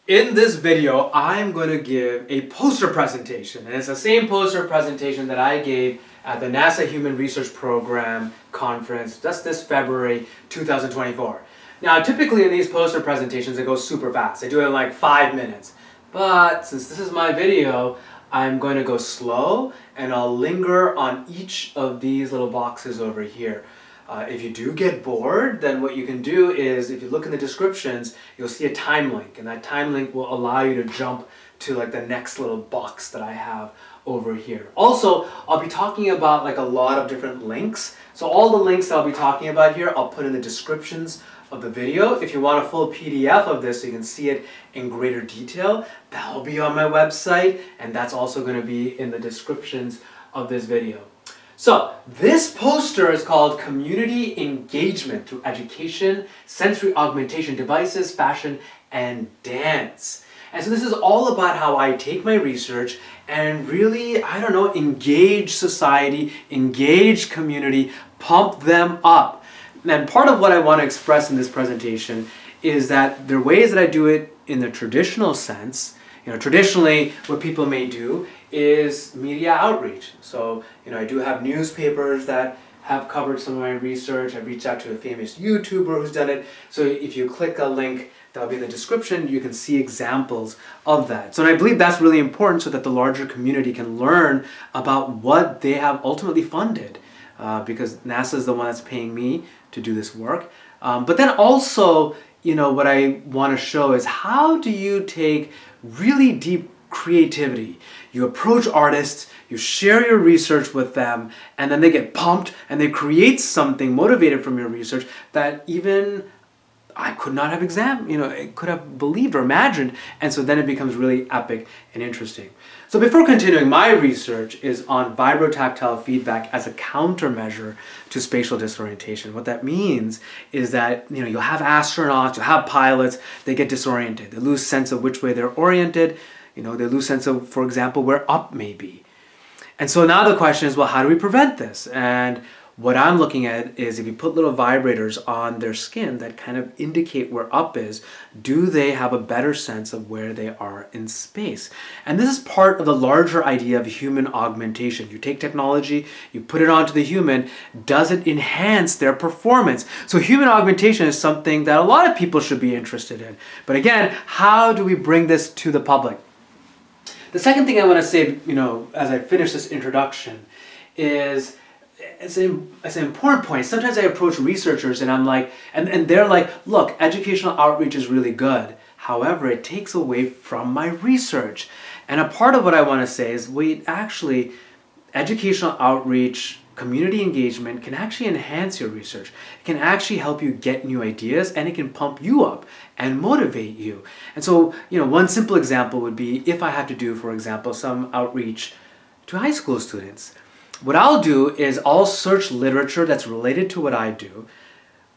In this video, I'm going to give a poster presentation, and it's the same poster presentation that I gave at the NASA Human Research Program Conference just this February 2024. Now, typically in these poster presentations, it goes super fast. I do it in like 5 minutes. But since this is my video, I'm going to go slow, and I'll linger on each of these little boxes over here. If you do get bored, then what you can do is, if you look in the descriptions, you'll see a time link, and that time link will allow you to jump to like the next little box that I have over here. Also, I'll be talking about like a lot of different links. So all the links that I'll be talking about here, I'll put in the descriptions of the video. If you want a full PDF of this so you can see it in greater detail, that will be on my website, and that's also going to be in the descriptions of this video. So this poster is called Community Engagement Through Education, Sensory Augmentation Devices, Fashion, and Dance. And so this is all about how I take my research and really, engage society, engage community, pump them up. And part of what I want to express in this presentation is that there are ways that I do it in the traditional sense. Traditionally, what people may do is media outreach. So, I do have newspapers that have covered some of my research. I've reached out to a famous YouTuber who's done it. So if you click a link that'll be in the description, you can see examples of that. So, and I believe that's really important so that the larger community can learn about what they have ultimately funded, because NASA is the one that's paying me to do this work. But then also, what I want to show is how do you take really deep creativity. You approach artists, you share your research with them, and then they get pumped and they create something motivated from your research that even I could not have could have believed or imagined. And so then it becomes really epic and interesting. So before continuing, my research is on vibrotactile feedback as a countermeasure to spatial disorientation. What that means is that, you'll have astronauts, you'll have pilots, they get disoriented. They lose sense of which way they're oriented. They lose sense of, for example, where up may be. And so now the question is, well, how do we prevent this? And what I'm looking at is if you put little vibrators on their skin that kind of indicate where up is, do they have a better sense of where they are in space? And this is part of the larger idea of human augmentation. You take technology, you put it onto the human, does it enhance their performance? So human augmentation is something that a lot of people should be interested in. But again, how do we bring this to the public? The second thing I want to say, as I finish this introduction is, it's an important point. Sometimes I approach researchers and I'm like, and they're like, look, educational outreach is really good. However, it takes away from my research. And a part of what I want to say is, actually, educational outreach, community engagement can actually enhance your research. It can actually help you get new ideas, and it can pump you up and motivate you. And so, one simple example would be if I have to do, for example, some outreach to high school students. What I'll do is I'll search literature that's related to what I do,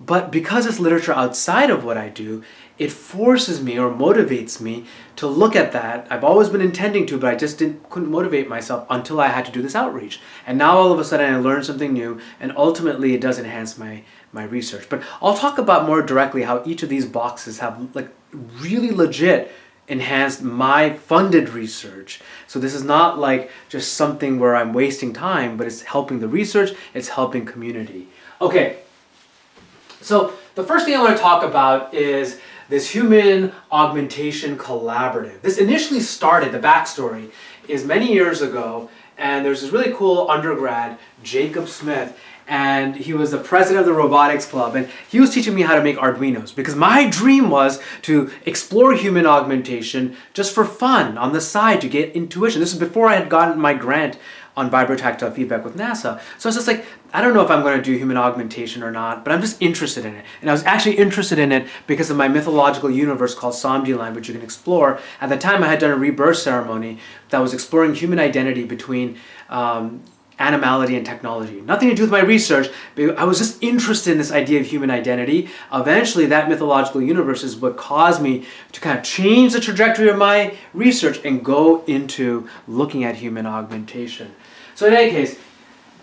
but because it's literature outside of what I do, it forces me or motivates me to look at that. I've always been intending to, but I just couldn't motivate myself until I had to do this outreach. And now all of a sudden I learned something new, and ultimately it does enhance my research. But I'll talk about more directly how each of these boxes have like really legit enhanced my funded research. So this is not like just something where I'm wasting time, but it's helping the research, it's helping community. Okay, so the first thing I want to talk about is this Human Augmentation Collaborative. This initially started, the backstory is many years ago, and there's this really cool undergrad, Jacob Smith, and he was the president of the robotics club, and he was teaching me how to make Arduinos, because my dream was to explore human augmentation just for fun on the side to get intuition. This is before I had gotten my grant on vibrotactile feedback with NASA. So I was just like, I don't know if I'm going to do human augmentation or not, but I'm just interested in it. And I was actually interested in it because of my mythological universe called Somniland, which you can explore. At the time, I had done a rebirth ceremony that was exploring human identity between animality and technology. Nothing to do with my research, but I was just interested in this idea of human identity. Eventually, that mythological universe is what caused me to kind of change the trajectory of my research and go into looking at human augmentation. So in any case,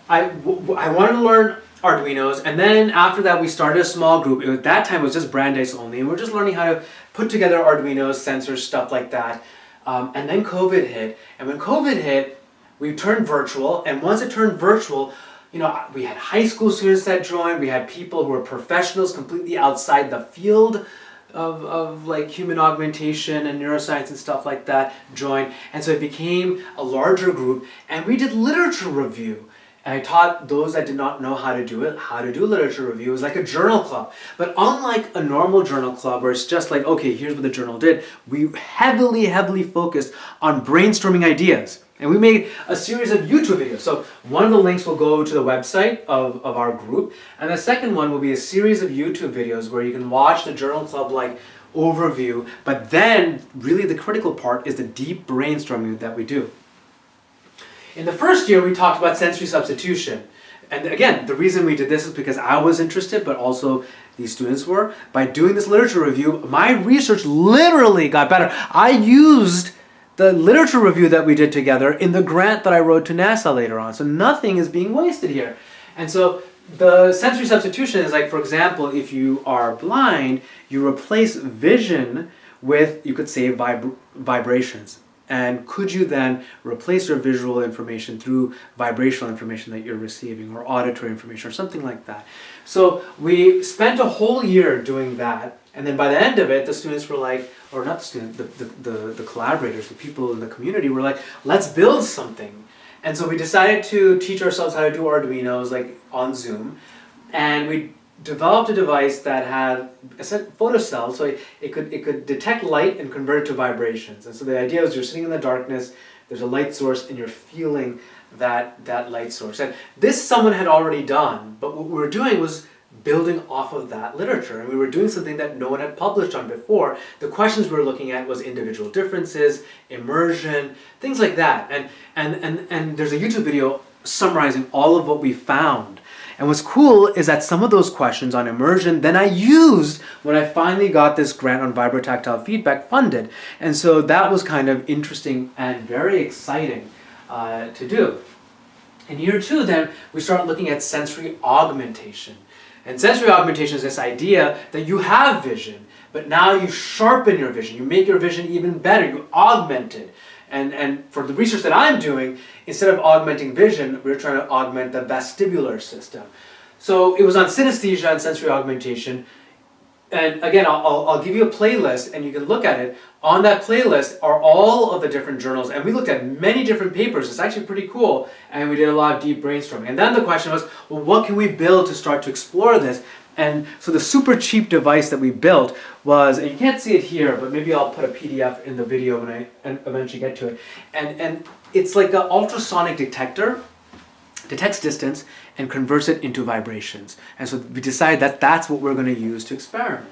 I wanted to learn Arduinos, and then after that we started a small group. At that time it was just Brandeis only, and we're just learning how to put together Arduinos, sensors, stuff like that. And then COVID hit. And when COVID hit, we turned virtual. And once it turned virtual, we had high school students that joined. We had people who were professionals completely outside the field of like human augmentation and neuroscience and stuff like that join. And so it became a larger group, and we did literature review. And I taught those that did not know how to do it, how to do literature review. It was like a journal club. But unlike a normal journal club where it's just like, okay, here's what the journal did, we heavily focused on brainstorming ideas. And we made a series of YouTube videos. So one of the links will go to the website of our group. And the second one will be a series of YouTube videos where you can watch the journal club like overview. But then really the critical part is the deep brainstorming that we do. In the first year, we talked about sensory substitution. And again, the reason we did this is because I was interested, but also these students were. By doing this literature review, my research literally got better. I used the literature review that we did together in the grant that I wrote to NASA later on. So nothing is being wasted here. And so the sensory substitution is like, for example, if you are blind, you replace vision with, you could say, vibrations. And could you then replace your visual information through vibrational information that you're receiving, or auditory information, or something like that? So we spent a whole year doing that. And then by the end of it, the students were like, or not the students, the collaborators, the people in the community were like, let's build something. And so we decided to teach ourselves how to do Arduinos like on Zoom. And we developed a device that had a photocell, so it could detect light and convert it to vibrations. And so the idea was you're sitting in the darkness, there's a light source, and you're feeling that light source. And this someone had already done, but what we were doing was building off of that literature, and we were doing something that no one had published on before. The questions we were looking at was individual differences, immersion, things like that. And there's a YouTube video summarizing all of what we found. And what's cool is that some of those questions on immersion, then I used when I finally got this grant on vibrotactile feedback funded. And so that was kind of interesting and very exciting to do. In year 2 then, we start looking at sensory augmentation. And sensory augmentation is this idea that you have vision, but now you sharpen your vision, you make your vision even better, you augment it. And for the research that I'm doing, instead of augmenting vision, we're trying to augment the vestibular system. So it was on synesthesia and sensory augmentation. And again, I'll give you a playlist and you can look at it. On that playlist are all of the different journals, and we looked at many different papers. It's actually pretty cool, and we did a lot of deep brainstorming. And then the question was, well, what can we build to start to explore this? And so the super cheap device that we built was, and you can't see it here, but maybe I'll put a PDF in the video when I eventually get to it. And it's like an ultrasonic detector, detects distance and converts it into vibrations. And so we decided that that's what we're going to use to experiment.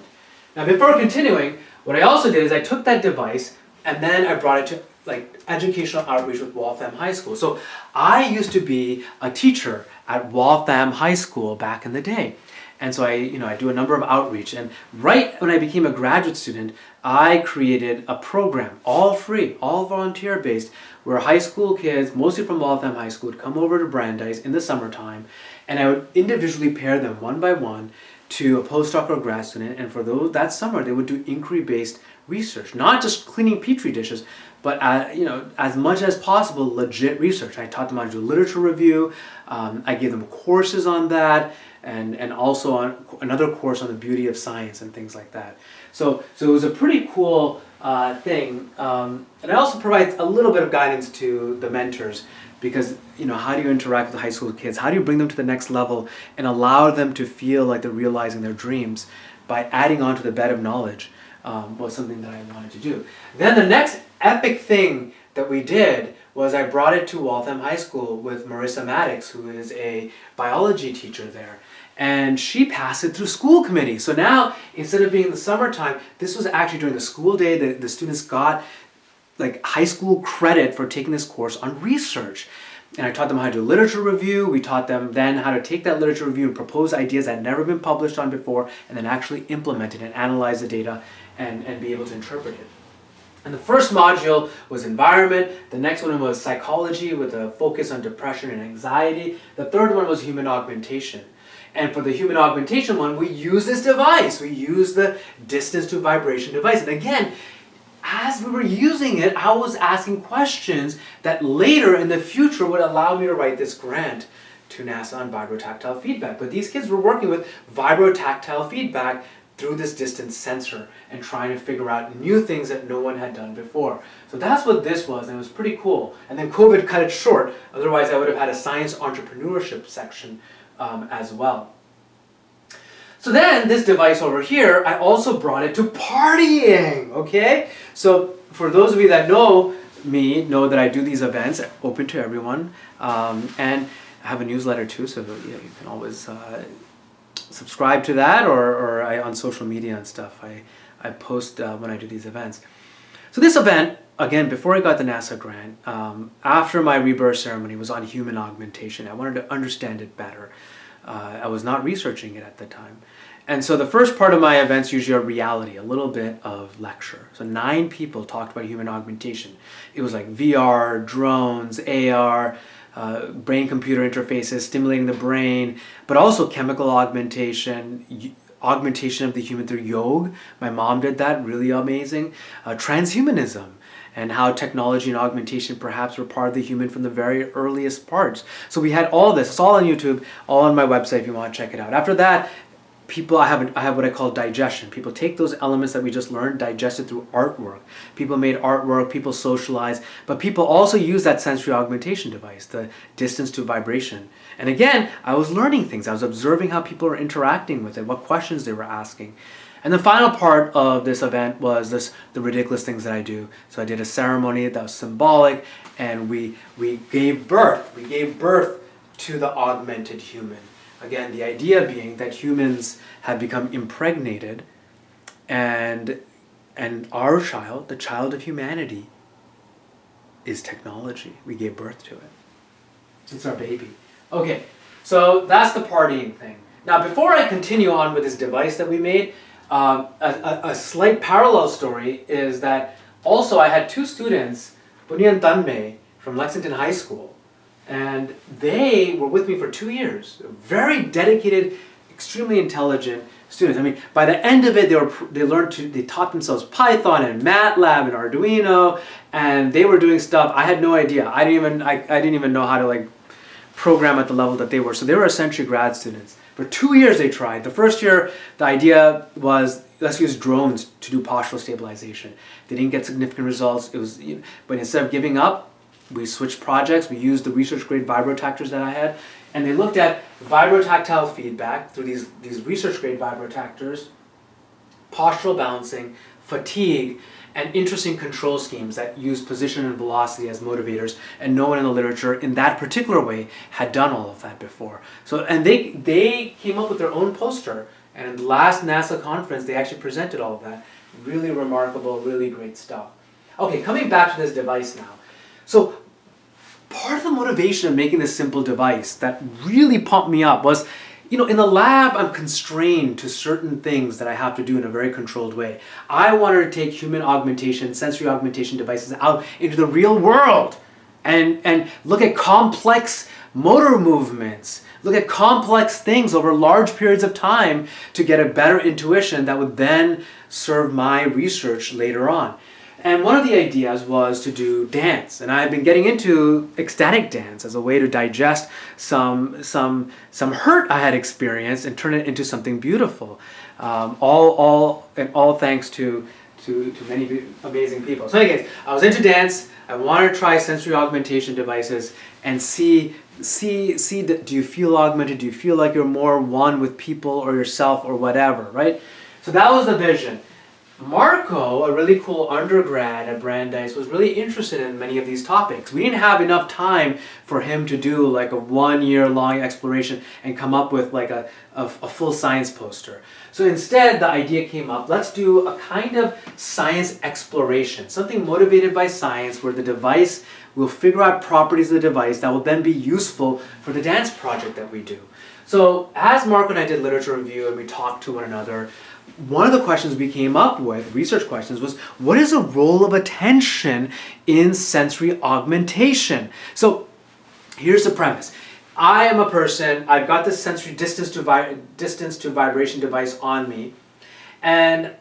Now before continuing, what I also did is I took that device and then I brought it to like educational outreach with Waltham High School. So I used to be a teacher at Waltham High School back in the day. And so I do a number of outreach, and right when I became a graduate student, I created a program, all free, all volunteer based, where high school kids, mostly from Waltham High School, would come over to Brandeis in the summertime, and I would individually pair them one by one to a postdoc or grad student, and for that summer they would do inquiry-based research, not just cleaning petri dishes, but as much as possible, legit research. I taught them how to do literature review. I gave them courses on that, and also on another course on the beauty of science and things like that. So it was a pretty cool thing. And it also provides a little bit of guidance to the mentors, because how do you interact with high school kids? How do you bring them to the next level and allow them to feel like they're realizing their dreams by adding on to the bed of knowledge? Was something that I wanted to do. Then the next epic thing that we did was I brought it to Waltham High School with Marissa Maddox, who is a biology teacher there. And she passed it through school committee. So now, instead of being in the summertime, this was actually during the school day that the students got like high school credit for taking this course on research. And I taught them how to do literature review. We taught them then how to take that literature review and propose ideas that had never been published on before, and then actually implement it and analyze the data and be able to interpret it. And the first module was environment. The next one was psychology with a focus on depression and anxiety. The third one was human augmentation. And for the human augmentation one, we use this device. We use the distance to vibration device. And again, as we were using it, I was asking questions that later in the future would allow me to write this grant to NASA on vibrotactile feedback. But these kids were working with vibrotactile feedback through this distance sensor and trying to figure out new things that no one had done before. So that's what this was, and it was pretty cool. And then COVID cut it short. Otherwise, I would have had a science entrepreneurship section as well. So then this device over here, I also brought it to partying, okay? So for those of you that know me, know that I do these events open to everyone, and I have a newsletter too, so you can always subscribe to that, or on social media and stuff. I post when I do these events. So this event, again, before I got the NASA grant, after my rebirth ceremony was on human augmentation. I wanted to understand it better. I was not researching it at the time. And so the first part of my events usually are reality, a little bit of lecture. So 9 people talked about human augmentation. It was like VR, drones, AR, brain-computer interfaces, stimulating the brain, but also chemical augmentation, augmentation of the human through yoga. My mom did that, really amazing. Transhumanism, and how technology and augmentation perhaps were part of the human from the very earliest parts. So we had all this. It's all on YouTube, all on my website if you want to check it out. After that, I have what I call digestion. People take those elements that we just learned, digest it through artwork. People made artwork, people socialized, but people also use that sensory augmentation device, the distance to vibration. And again, I was learning things. I was observing how people were interacting with it, what questions they were asking. And the final part of this event was the ridiculous things that I do. So I did a ceremony that was symbolic, and we gave birth. We gave birth to the augmented human. Again, the idea being that humans have become impregnated, and our child, the child of humanity, is technology. We gave birth to it. It's our baby. Okay, so that's the partying thing. Now, before I continue on with this device that we made, a slight parallel story is that also I had 2 students, Bunny and Tanmay, from Lexington High School. And they were with me for 2 years. Very dedicated, extremely intelligent students. I mean, by the end of it, they taught themselves Python and MATLAB and Arduino, and they were doing stuff I had no idea. I didn't even know how to program at the level that they were. So they were essentially grad students. For 2 years they tried. The first year, the idea was, let's use drones to do postural stabilization. They didn't get significant results. But instead of giving up, we switched projects. We used the research-grade vibrotactors that I had, and they looked at vibrotactile feedback through these research-grade vibrotactors, postural balancing, fatigue, and interesting control schemes that use position and velocity as motivators, and no one in the literature in that particular way had done all of that before. So, and they came up with their own poster, and in the last NASA conference, they actually presented all of that. Really remarkable, really great stuff. Okay, coming back to this device now. So part of the motivation of making this simple device that really pumped me up was, in the lab, I'm constrained to certain things that I have to do in a very controlled way. I wanted to take human augmentation, sensory augmentation devices out into the real world and look at complex motor movements, look at complex things over large periods of time to get a better intuition that would then serve my research later on. And one of the ideas was to do dance, and I've been getting into ecstatic dance as a way to digest some hurt I had experienced and turn it into something beautiful. All thanks to many amazing people. So, anyways, I was into dance. I wanted to try sensory augmentation devices and see that, do you feel augmented? Do you feel like you're more one with people or yourself or whatever, right? So that was the vision. Marco, a really cool undergrad at Brandeis, was really interested in many of these topics. We didn't have enough time for him to do like a 1-year-long exploration and come up with like a full science poster. So instead, the idea came up, let's do a kind of science exploration, something motivated by science where the device will figure out properties of the device that will then be useful for the dance project that we do. So as Marco and I did literature review and we talked to one another, one of the questions we came up with, research questions, was what is the role of attention in sensory augmentation? So here's the premise. I am a person, I've got this sensory distance to vibration device on me, and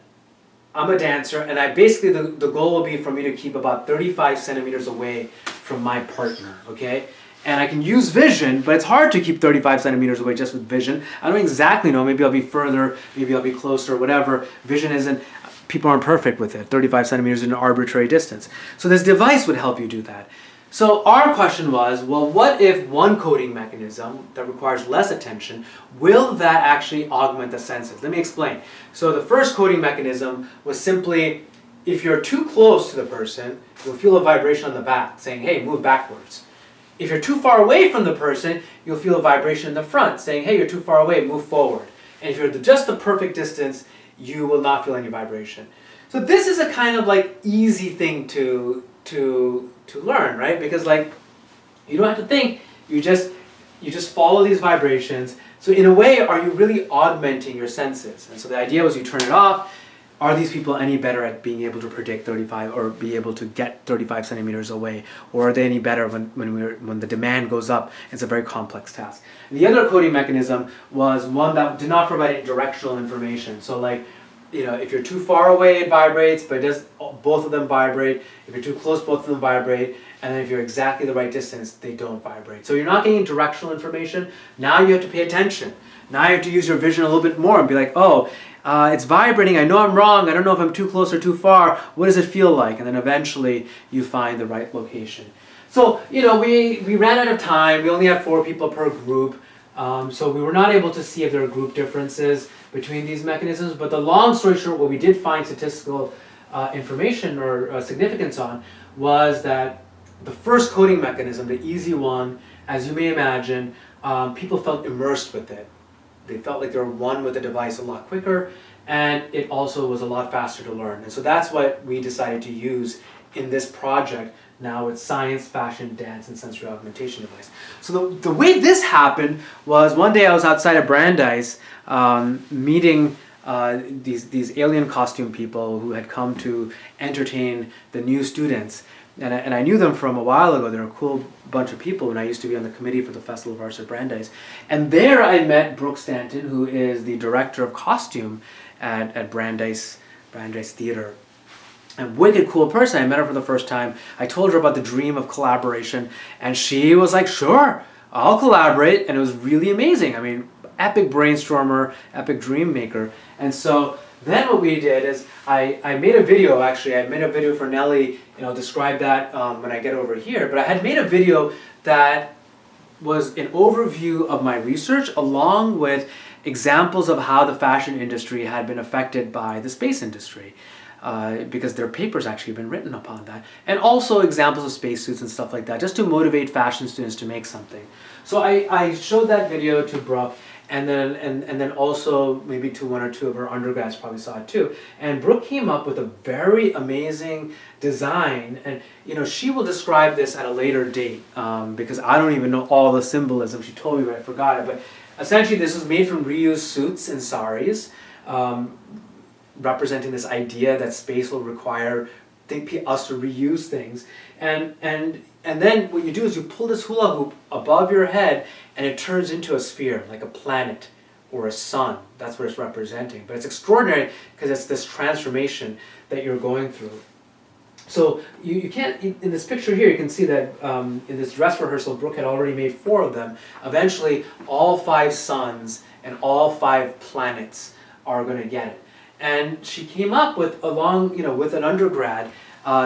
I'm a dancer, and I basically, the goal will be for me to keep about 35 centimeters away from my partner, okay? And I can use vision, but it's hard to keep 35 centimeters away just with vision. I don't exactly know, maybe I'll be further, maybe I'll be closer, whatever. Vision isn't, people aren't perfect with it. 35 centimeters is an arbitrary distance. So this device would help you do that. So our question was, well, what if one coding mechanism that requires less attention, will that actually augment the senses? Let me explain. So the first coding mechanism was simply, if you're too close to the person, you'll feel a vibration on the back saying, hey, move backwards. If you're too far away from the person, you'll feel a vibration in the front saying, hey, you're too far away, move forward. And if you're just the perfect distance, you will not feel any vibration. So this is a kind of like easy thing to learn, right? Because like, you don't have to think, you just follow these vibrations. So in a way, are you really augmenting your senses? And so the idea was you turn it off. Are these people any better at being able to predict 35 or be able to get 35 centimeters away? Or are they any better when the demand goes up? It's a very complex task. And the other coding mechanism was one that did not provide any directional information. So like, you know, if you're too far away, it vibrates, but both of them vibrate. If you're too close, both of them vibrate. And then if you're exactly the right distance, they don't vibrate. So you're not getting directional information. Now you have to pay attention. Now you have to use your vision a little bit more and be like, oh, it's vibrating. I know I'm wrong. I don't know if I'm too close or too far. What does it feel like? And then eventually you find the right location. So, you know, we ran out of time. We only had 4 people per group. So we were not able to see if there are group differences between these mechanisms. But the long story short, what we did find statistical information or significance on was that the first coding mechanism, the easy one, as you may imagine, people felt immersed with it. They felt like they were one with the device a lot quicker, and it also was a lot faster to learn. And so that's what we decided to use in this project. Now it's science, fashion, dance, and sensory augmentation device. So the way this happened was one day I was outside of Brandeis meeting these alien costume people who had come to entertain the new students. And I knew them from a while ago. They're a cool bunch of people, and I used to be on the committee for the Festival of Arts at Brandeis. And there I met Brooke Stanton, who is the director of costume at Brandeis Theater. And wicked cool person. I met her for the first time. I told her about the dream of collaboration, and she was like, sure, I'll collaborate. And it was really amazing. I mean, epic brainstormer, epic dream maker. And so then what we did is I made a video, actually. I made a video for Nelly, describe that when I get over here. But I had made a video that was an overview of my research along with examples of how the fashion industry had been affected by the space industry. Because their papers actually have been written upon that. And also examples of spacesuits and stuff like that, just to motivate fashion students to make something. So I showed that video to Brooke, and then also maybe to 1 or 2 of her undergrads probably saw it too. And Brooke came up with a very amazing design, and she will describe this at a later date because I don't even know all the symbolism. She told me, but I forgot it. But essentially, this was made from reused suits and saris. Representing this idea that space will require us to reuse things, and then what you do is you pull this hula hoop above your head, and it turns into a sphere, like a planet or a sun. That's what it's representing. But it's extraordinary because it's this transformation that you're going through. So you can't, in this picture here, you can see that in this dress rehearsal, Brooke had already made 4 of them. Eventually, all 5 suns and all 5 planets are going to get it. And she came up with, with an undergrad,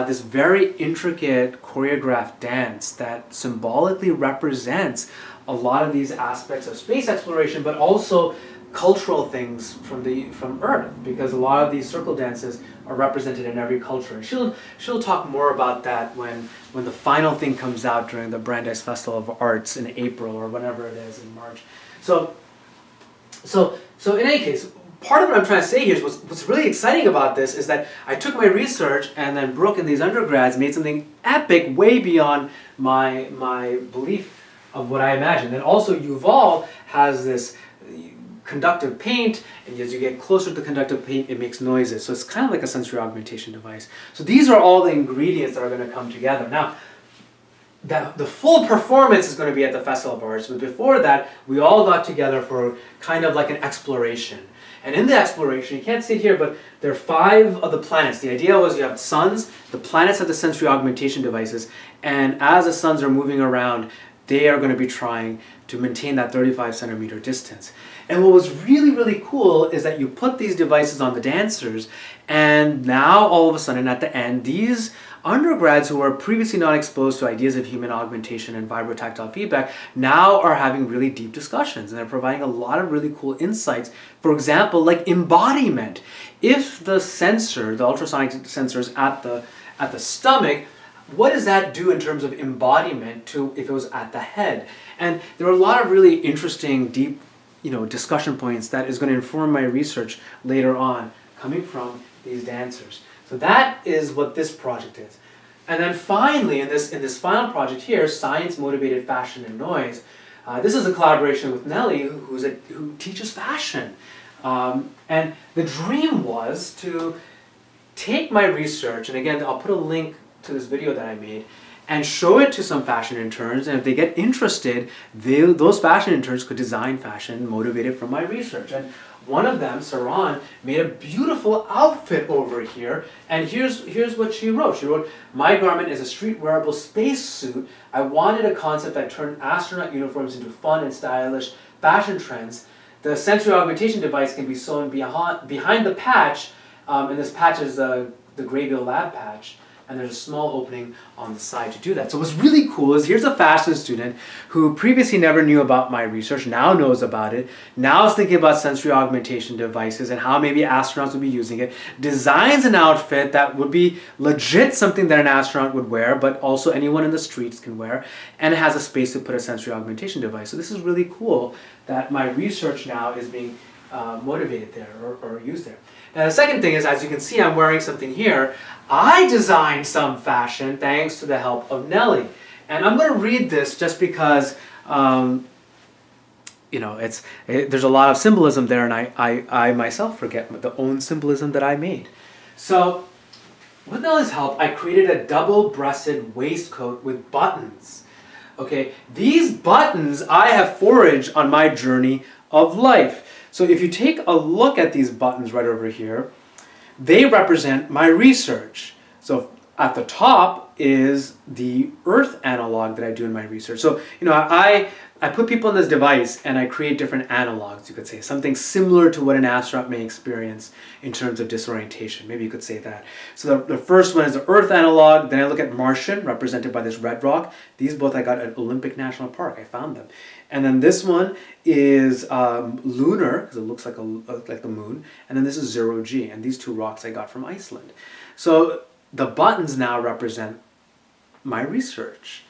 this very intricate choreographed dance that symbolically represents a lot of these aspects of space exploration, but also cultural things from Earth, because a lot of these circle dances are represented in every culture. And she'll talk more about that when the final thing comes out during the Brandeis Festival of Arts in April or whenever it is in March. So in any case, part of what I'm trying to say here is what's really exciting about this is that I took my research, and then Brooke and these undergrads made something epic way beyond my belief of what I imagined. And also Yuval has this conductive paint, and as you get closer to the conductive paint, it makes noises. So it's kind of like a sensory augmentation device. So these are all the ingredients that are going to come together. Now, that the full performance is going to be at the Festival of Arts, but before that, we all got together for kind of like an exploration. And in the exploration, you can't see it here, but there are 5 of the planets. The idea was you have suns, the planets have the sensory augmentation devices, and as the suns are moving around, they are going to be trying to maintain that 35 centimeter distance. And what was really, really cool is that you put these devices on the dancers, and now all of a sudden at the end, these undergrads who were previously not exposed to ideas of human augmentation and vibrotactile feedback now are having really deep discussions, and they're providing a lot of really cool insights. For example, like embodiment. If the sensor, the ultrasonic sensor is at the stomach, what does that do in terms of embodiment to if it was at the head? And there are a lot of really interesting, deep, discussion points that is going to inform my research later on, coming from these dancers. So that is what this project is. And then finally, in this final project here, Science Motivated Fashion and Noise, this is a collaboration with Nelly, who teaches fashion. And the dream was to take my research, and again, I'll put a link to this video that I made, and show it to some fashion interns, and if they get interested, those fashion interns could design fashion motivated from my research. And one of them, Saran, made a beautiful outfit over here, and here's what she wrote. She wrote, "My garment is a street wearable space suit. I wanted a concept that turned astronaut uniforms into fun and stylish fashion trends. The sensory augmentation device can be sewn behind the patch, and this patch is the Graybill Lab patch, and there's a small opening on the side to do that." So what's really cool is here's a fashion student who previously never knew about my research, now knows about it, now is thinking about sensory augmentation devices and how maybe astronauts would be using it, designs an outfit that would be legit something that an astronaut would wear, but also anyone in the streets can wear, and it has a space to put a sensory augmentation device. So this is really cool that my research now is being motivated there or used there. Now the second thing is, as you can see, I'm wearing something here. I designed some fashion thanks to the help of Nelly. And I'm going to read this just because, there's a lot of symbolism there, and I myself forget the own symbolism that I made. So with Nelly's help, I created a double-breasted waistcoat with buttons. Okay, these buttons I have foraged on my journey of life. So if you take a look at these buttons right over here, they represent my research. So at the top is the Earth analog that I do in my research. So, I put people in this device and I create different analogs, you could say. Something similar to what an astronaut may experience in terms of disorientation. Maybe you could say that. So the first one is the Earth analog. Then I look at Martian, represented by this red rock. These both I got at Olympic National Park. I found them. And then this one is lunar, because it looks like the moon. And then this is 0G. And these 2 rocks I got from Iceland. So the buttons now represent my research.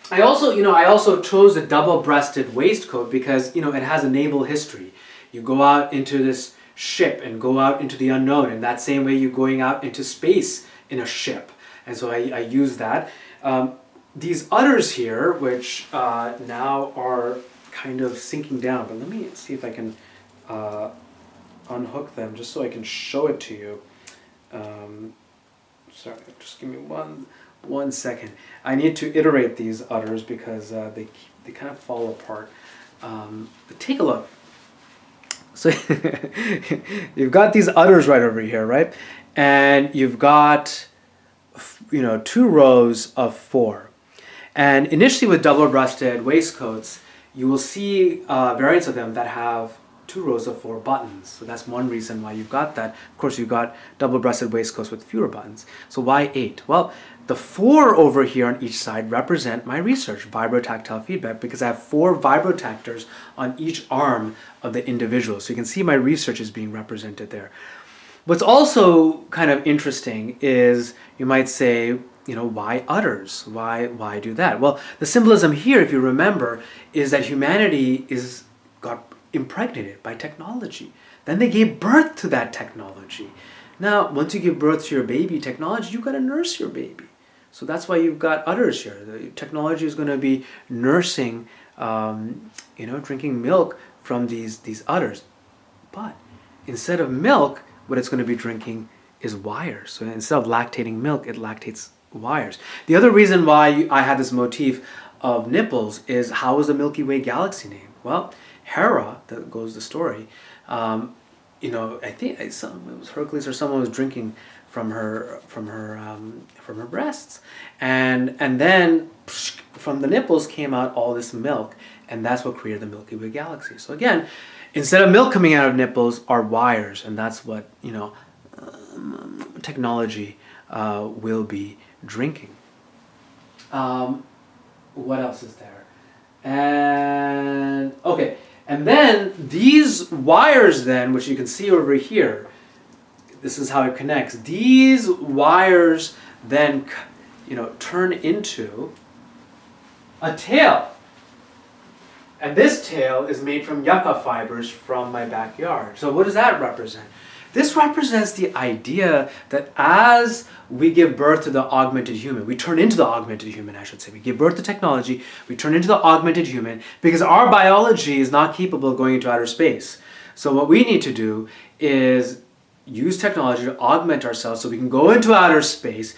I also chose a double-breasted waistcoat because, it has a naval history. You go out into this ship and go out into the unknown, and that same way you're going out into space in a ship. And so I use that. These udders here, which now are kind of sinking down, but let me see if I can unhook them just so I can show it to you. Sorry, just give me one second. I need to iterate these udders because they kind of fall apart. But take a look. So you've got these udders right over here, right? And you've got 2 rows of 4. And initially with double-breasted waistcoats, you will see variants of them that have 2 rows of 4 buttons. So that's one reason why you've got that. Of course, you've got double-breasted waistcoats with fewer buttons. So why 8? Well, the 4 over here on each side represent my research, vibrotactile feedback, because I have 4 vibrotactors on each arm of the individual. So you can see my research is being represented there. What's also kind of interesting is, you might say, why udders? Why do that? Well, the symbolism here, if you remember, is that humanity got impregnated by technology. Then they gave birth to that technology. Now, once you give birth to your baby technology, you've got to nurse your baby. So that's why you've got udders here. The technology is going to be nursing, drinking milk from these udders. But instead of milk, what it's going to be drinking is wires. So instead of lactating milk, it lactates wires. The other reason why I had this motif of nipples is, how was the Milky Way galaxy named? Well, Hera, that goes the story, I think it was Hercules or someone was drinking from her breasts, and then from the nipples came out all this milk, and that's what created the Milky Way galaxy. So again, instead of milk coming out of nipples are wires, and that's what technology will be drinking. What else is there? And okay, and then these wires then, which you can see over here, this is how it connects. These wires then, turn into a tail. And this tail is made from yucca fibers from my backyard. So what does that represent? This represents the idea that as we give birth to the augmented human, we turn into the augmented human, I should say. We give birth to technology, we turn into the augmented human, because our biology is not capable of going into outer space. So what we need to do is use technology to augment ourselves so we can go into outer space.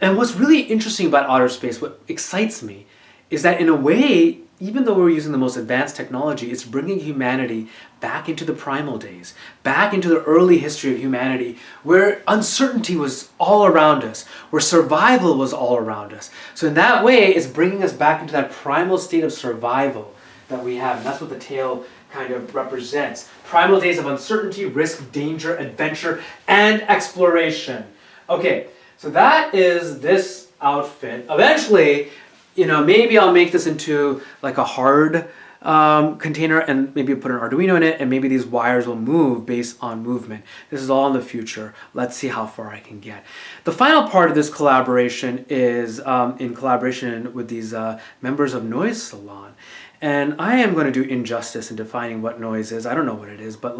And what's really interesting about outer space, what excites me, is that in a way, even though we're using the most advanced technology, it's bringing humanity back into the primal days, back into the early history of humanity, where uncertainty was all around us, where survival was all around us. So in that way, it's bringing us back into that primal state of survival that we have. And that's what the tail kind of represents. Primal days of uncertainty, risk, danger, adventure, and exploration. Okay, so that is this outfit. Eventually, maybe I'll make this into like a hard container and maybe put an Arduino in it, and maybe these wires will move based on movement. This is all in the future. Let's see how far I can get. The final part of this collaboration is in collaboration with these members of Noise Salon. And I am going to do injustice in defining what noise is. I don't know what it is, but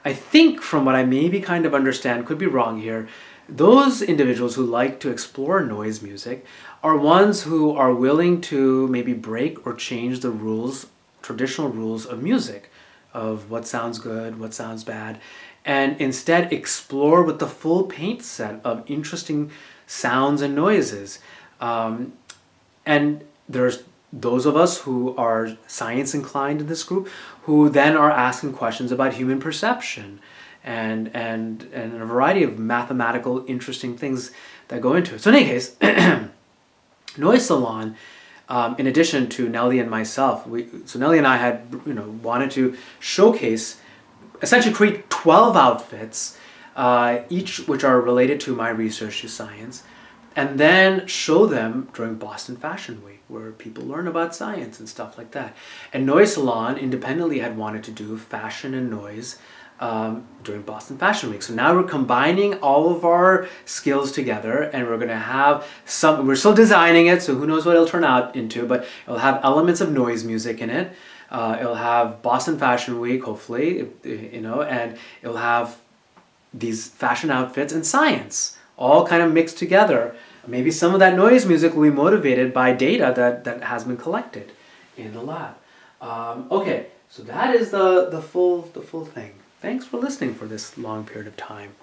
I think from what I maybe kind of understand, could be wrong here, those individuals who like to explore noise music are ones who are willing to maybe break or change the rules, traditional rules of music, of what sounds good, what sounds bad, and instead explore with the full paint set of interesting sounds and noises. And there's those of us who are science inclined in this group who then are asking questions about human perception and a variety of mathematical interesting things that go into it. So in any case, Noise Salon, in addition to Nelly and myself, so Nelly and I had wanted to showcase, essentially create 12 outfits, each which are related to my research to science, and then show them during Boston Fashion Week, where people learn about science and stuff like that. And Noise Salon independently had wanted to do fashion and noise during Boston Fashion Week. So now we're combining all of our skills together, and we're going to have we're still designing it, so who knows what it'll turn out into, but it'll have elements of noise music in it. It'll have Boston Fashion Week, hopefully, and it'll have these fashion outfits and science, all kind of mixed together. Maybe some of that noise music will be motivated by data that has been collected in the lab. Okay, so that is the full thing. Thanks for listening for this long period of time.